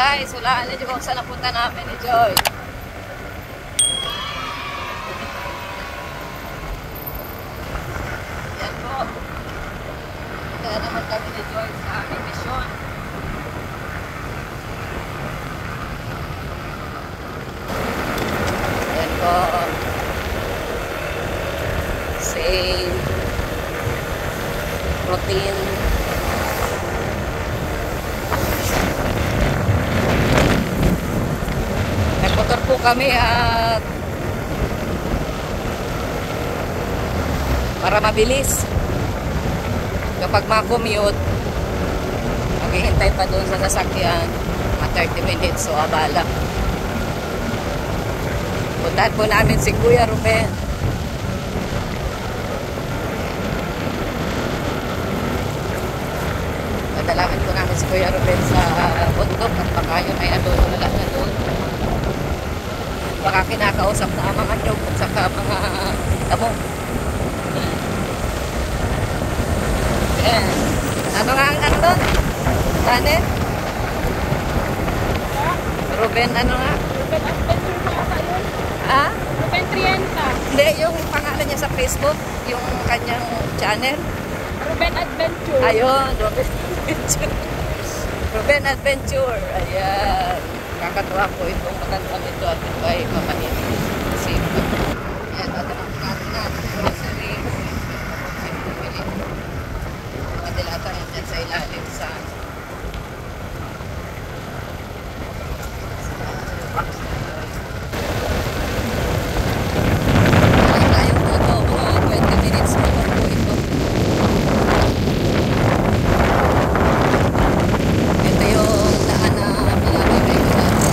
guys, hulaan niyo kung saan napunta namin ni Joy. Yan po. Kaya naman kami ni Joy sa aming mission. Yan po. Same routine. Nagmotor po kami at para mabilis kapag ma-commute maghihintay pa doon sa sasakyan mga 30 minutes so abala. Puntahan po namin si Kuya Ruben. Padalawin po namin si Kuya Ruben sa bundok at baka yun ay nandun wala na doon. Baka kinakausap na ang mga nyog at saka mga damo. Yan. Ano nga ang ano doon? Tanin? Ruben ano nga? Ruben Adventure na ata yun. Ha? Ruben Trienta. Hindi, yung pangalan niya sa Facebook, yung kanyang channel. Ruben Adventure. Ayun, Ruben Adventure. Ruben Adventure. Ayan. Kakatuwa po itong matandang ito at ito ay mapahit. Kasi ayan, tatanong natin na grocery. Mga dilata yan dyan sa ilalim sa ayun po ito, mga 20 minutes po po ito. Ito yung daan na pinagagay ko dati.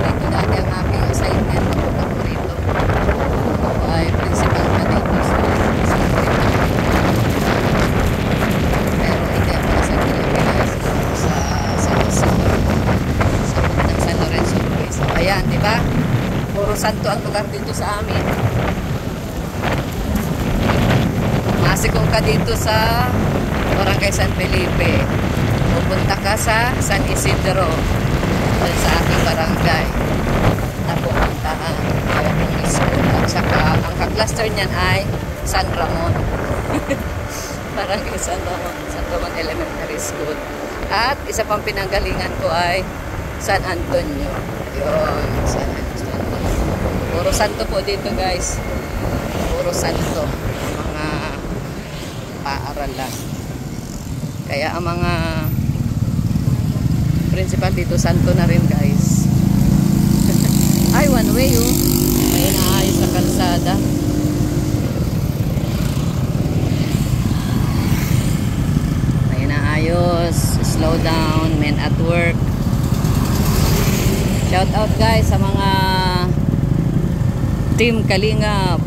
Ito dati ang aking assignment papunta ko rito. Ako ay principal na dito sa pero hindi ako sa Pilipinas sa San Lorenzo Ruiz. So ayan, di ba? Puro santo ang lugar dito sa amin. Masikong ka dito sa Barangay San Felipe. Pupunta ka sa San Isidro dun sa aking barangay na pupuntahan kaya kung school at saka ang ka-cluster niyan ay San Ramon. Barangay San Ramon Elementary School at isa pang pinanggalingan ko ay San Antonio. Yun, San Antonio. Puro santo po dito guys, puro santo mga paaralan. Kaya ang mga principal dito santo na rin guys. Ay, one way oh. May naayos na kalsada. May naayos. Slow down, men at work. Shout out guys sa mga Team Kalingap.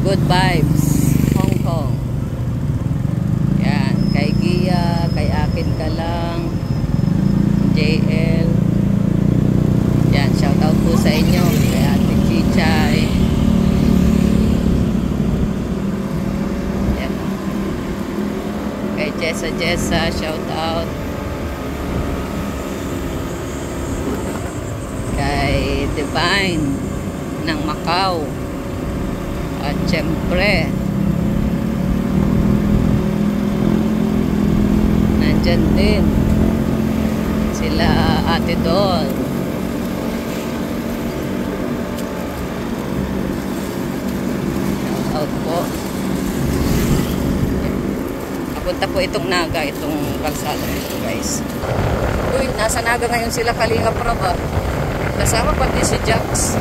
Good vibes. Hong Kong. Yan, kay Gia, kay Akin ka lang. JL. Yan, shout out po sa inyo. Kay Ate Chichay. Yan. Kay Jessa, shout out. Kay Divine ng Macau. At syempre nandyan din sila Ate Doll. Shout out po. Napunta po itong Naga, itong kalsada nito guys. Uy, nasa Naga ngayon sila Kalinga Praba. Kasama pati si Jax.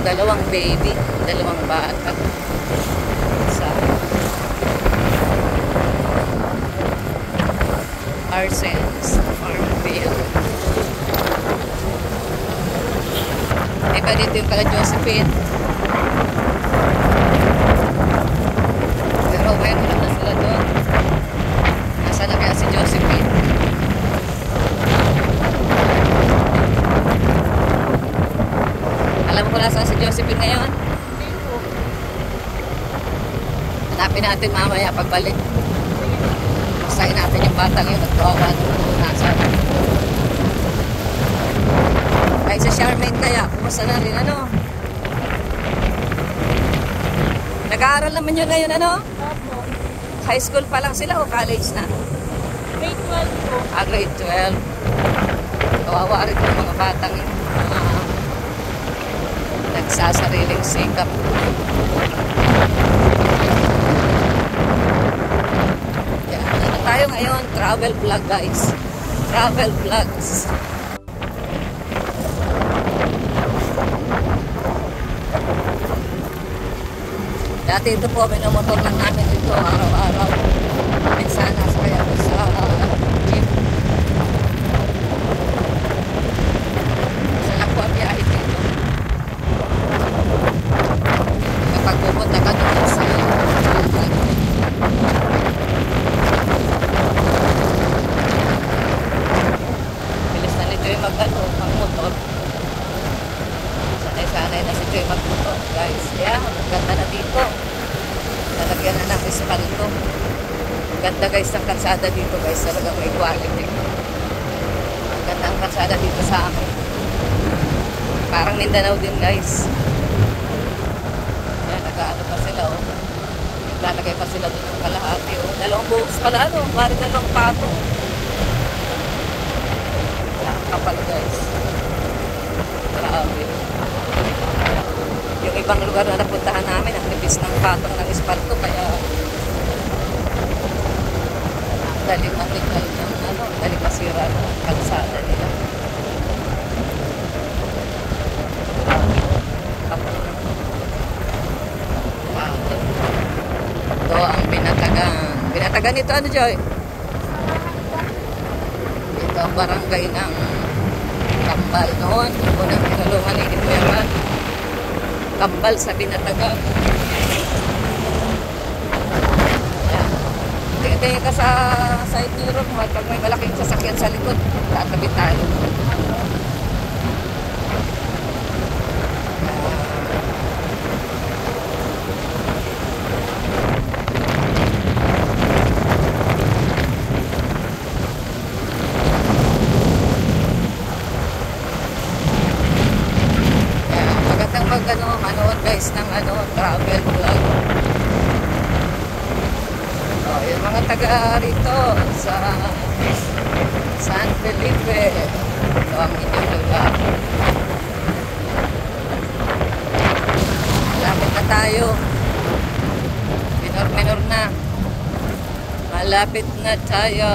Dalawang baby, dalawang bata. Sa Arsens Farmville. Diba dito yung kala Josephine? Pero mayroon lang na sila doon. Nasaan na kaya si Josephine? Alam ko nasa si Josephine ngayon? Hanapin natin mamaya pagbalik. Masahin natin yung batang yun at kawawa nasa. Ay, sa Charmaine kaya, kumusta na rin, ano? Nag-aaral naman yun ngayon, ano? Opo. High school pa lang sila o college na? Grade 12 po. Grade 12. Kawawa rin yung mga batang nagsasariling sikap. Yan. Ano tayo ngayon? Travel vlog, guys. Travel vlogs. Dati ito po, minumotor lang namin ito araw-araw. Minsan nasa kaya ko sa gym. Sa lang po ang biyahe dito. Kapag pupunta ka doon sa bilis na nito yung mag-motor. Sanay-sanay na si Joy magmotor, guys. Yeah, ganda na dito. Lalagyan na ng espalto. Ganda, guys, ng kalsada dito, guys. Talagang may quality. Ganda ang kalsada dito sa amin. Parang Mindanao din, guys. Yan, nag-ano pa sila, oh. Naglalagay pa sila doon ng kalahati, oh. Dalawang buhos pala, ano. Parang dalawang pato. Yan, kapal, guys. Grabe. Yung ibang lugar na napuntahan namin, ang nipis ng patong ng espalto, kaya daling matikal ng daling masira ng kalsada nila. Wow. Ito ang Binatagan. Binatagan ito, ano, Joy? Ito ang barangay ng Kambal noon. Unang pinulungan ni Kuyaman. Kambal sa Binatagan. Yan. Tingin ka sa side mirror mo. Pag may malaking sasakyan sa likod, tatabi tayo. Manood guys ng travel vlog. Oh, yung mga taga rito sa San Felipe. Ito ang inyong lugar. Malapit na tayo. Minor na. Malapit na tayo.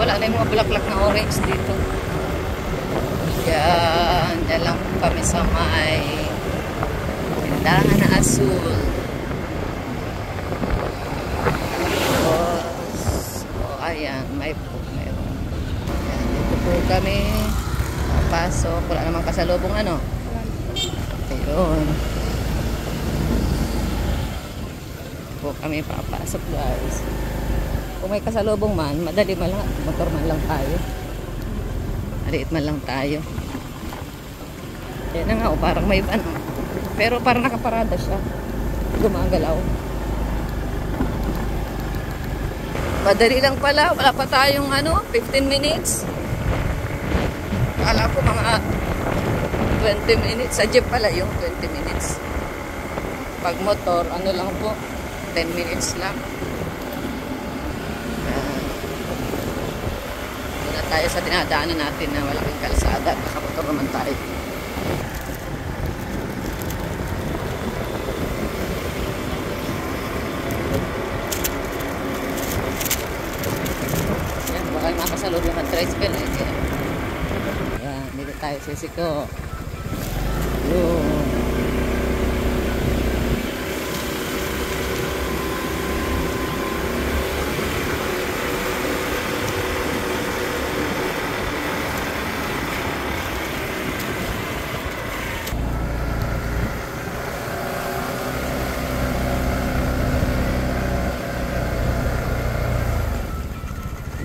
Wala na yung mga bulaklak na orange dito. Yan. Yan lang kami sa may tindahan na asul. Ayan. May meron. Ayan. Dito po kami papasok. Wala namang kasalubong, ano? Ayun. Dito po kami papasok, guys. Kung may kasalubong man, madali man lang, motor man lang tayo. Maliit man lang tayo. Yan na nga, parang may van. Pero parang nakaparada siya. Gumagalaw. Madali lang pala. Wala pa tayong 15 minutes. Akala ko mga 20 minutes. Sa jeep pala yung 20 minutes. Pag motor, lang po, 10 minutes lang. Tayo sa dinadaanan natin na malaking kalsada. Nakamotor naman tayo. Yan, baka yung makasalubong ng tricycle. Yan, dito tayo sisiko. Yun.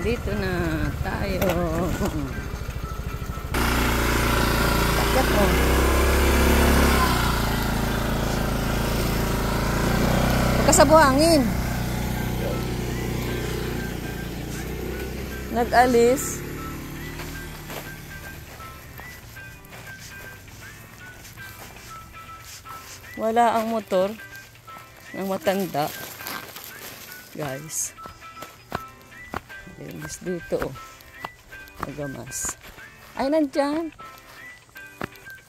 Dito na tayo. Takat mo. Huwag ka sa buhangin. Nag-alis. Wala ang motor ng matanda. Guys. Linis dito. Oh. Nagamas. Ay, nandyan.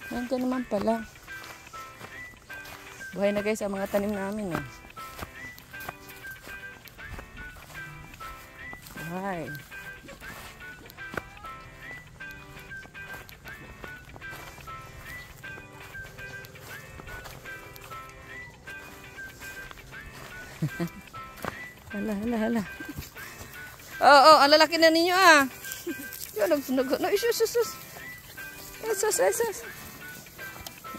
Nandyan naman pala. Buhay na guys ang mga tanim namin. Oh. Buhay. Hala, hala, hala. Oo, ang lalaki na ninyo ah. Yun, isus. Isus.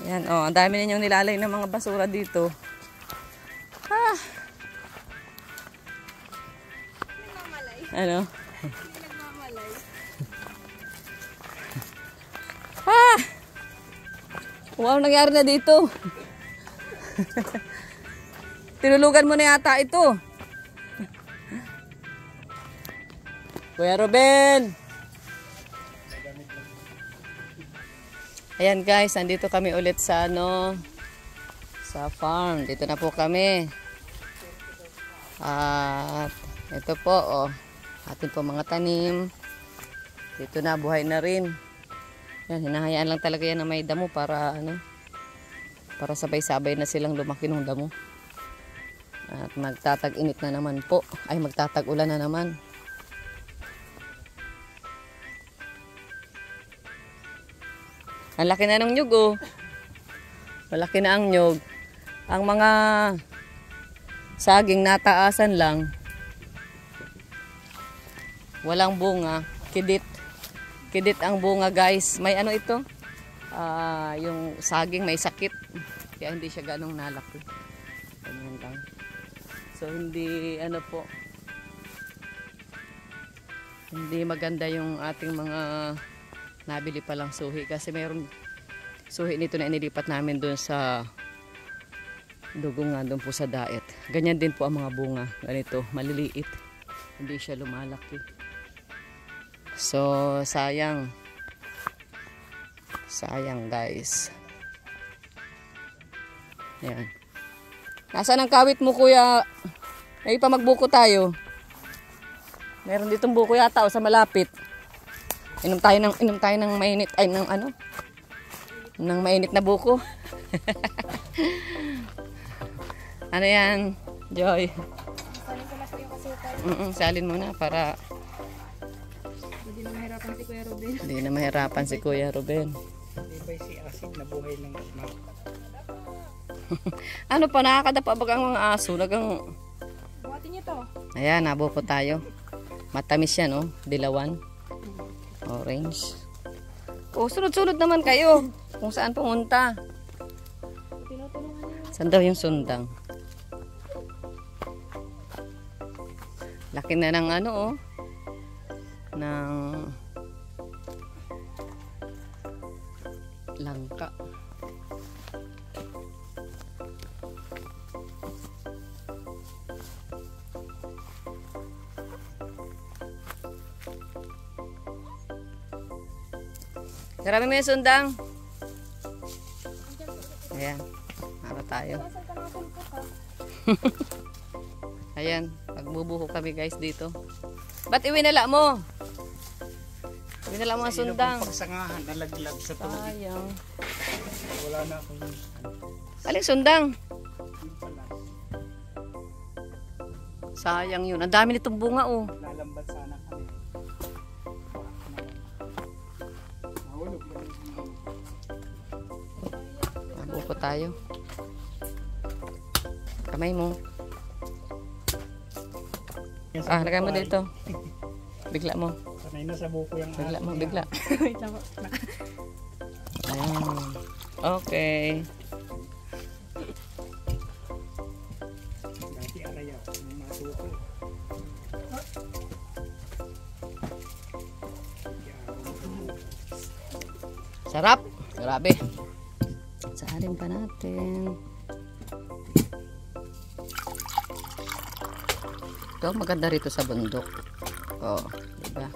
Ayan, oh, ang dami ninyong nilalay ng mga basura dito. Ah. Ano? Ah! Wow, nangyari na dito. Tinulugan mo na yata ito. Kuya Ruben. Ayan guys, nandito kami ulit sa sa farm. Dito na po kami. At ito po, oh, atin po mga tanim. Dito na, buhay na rin. Yan, hinahayaan lang talaga yan na may damo para para sabay-sabay na silang lumaki ng damo. At magtatag-init na naman po. Ay, magtatag-ulan na naman. Ang laki na ng nyug, oh. Malaki na ang nyug. Ang mga saging nataasan lang. Walang bunga. Kidit. Kidit ang bunga, guys. May ano ito? Yung saging may sakit. Kaya hindi siya ganong nalaki. Ganyan lang. So, hindi, po, hindi maganda yung ating mga nabili palang suhi. Kasi mayroong suhi nito na inilipat namin doon sa dugungan, doon po sa daet. Ganyan din po ang mga bunga. Ganito, maliliit. Hindi siya lumalaki. So, sayang. Sayang, guys. Ayan. Nasaan ang kawit mo, kuya? May pa magbuko tayo. Meron ditong buko yata o sa malapit. Inom tayo ng mainit ay ng ng mainit na buko. Ano yan, Joy? Salin ko na po yung asukal. Salin mo na para Hindi na mahirapan si Kuya Ruben. hindi na mahirapan si Kuya Ruben. Iba'y si acid na buhay ng snack. Ano pa, nakakadapa bagang mga aso. Buhatin niyo to. Ayan, nabuko tayo. Matamis yan, oh. Dilawan. Orange. Oh, sunod-sunod naman kayo. Kung saan pumunta. Tinutulungan niyo. Saan daw yung sundang? Laki na ng oh. Ng langka. Marami mo yung sundang. Ayan. Mara tayo. Saan ka nakapulpo ka? Ayan. Pagbubuho kami guys dito. Ba't iwinala mo? Iwinala mo ang sundang. Pagsangahan, nalaglag sa tubig. Sayang. Wala na akong Aling sundang? yung palas. Sayang yun. Ang dami nitong bunga oh. Lalambat sana kami. Mahulog lang. Mabuko tayo. Kamay mo. Lagay mo dito. Bigla mo. Sanay na sa buko yung Bigla mo, bigla. Wait lang po. Ayan. Okay. Dati arayaw. Yung masuko. Sarap. Grabe. Saalin pa natin. Ito, maganda rito sa bundok. Oh, diba? Diba?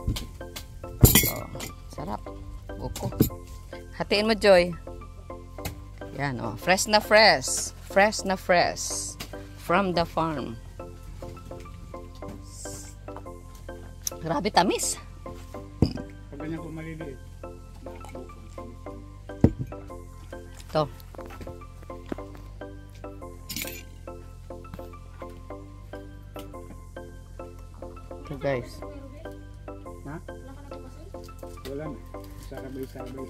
Oh, sarap. Buko. Hatiin mo, Joy. Yan, oh. Fresh na fresh. Fresh na fresh. From the farm. Grabe tamis. Pag ganyan po maliliit. Ito. Ito guys. Ha? Wala na. Sarabay-sarabay.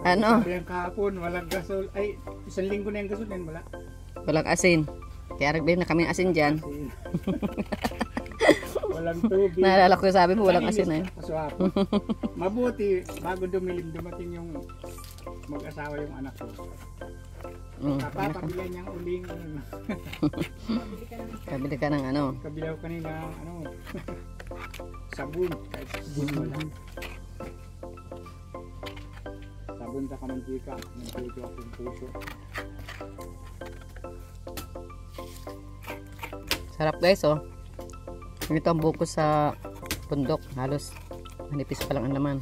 Ano? Sabi yung kahapon, walang gasol. Ay, 1 linggo na yung gasol yan, wala. Walang asin. Kaya nagbili na kami ng asin dyan. Kasi, walang tubig. Naalala ko sabi mo walang asin eh. Kaswapo. Mabuti, bago dumilim, dumating yung mag-asawa yung anak ko. Papa, pabilan niyang uling. Kabili ka ng ano. Kabilaw kanina, ano, sabon. Kahit sabon wala. Sabon sa kamantika. Mantika akong puso. Sarap guys oh. Ito ang buko sa bundok. Halos manipis pa lang ang laman.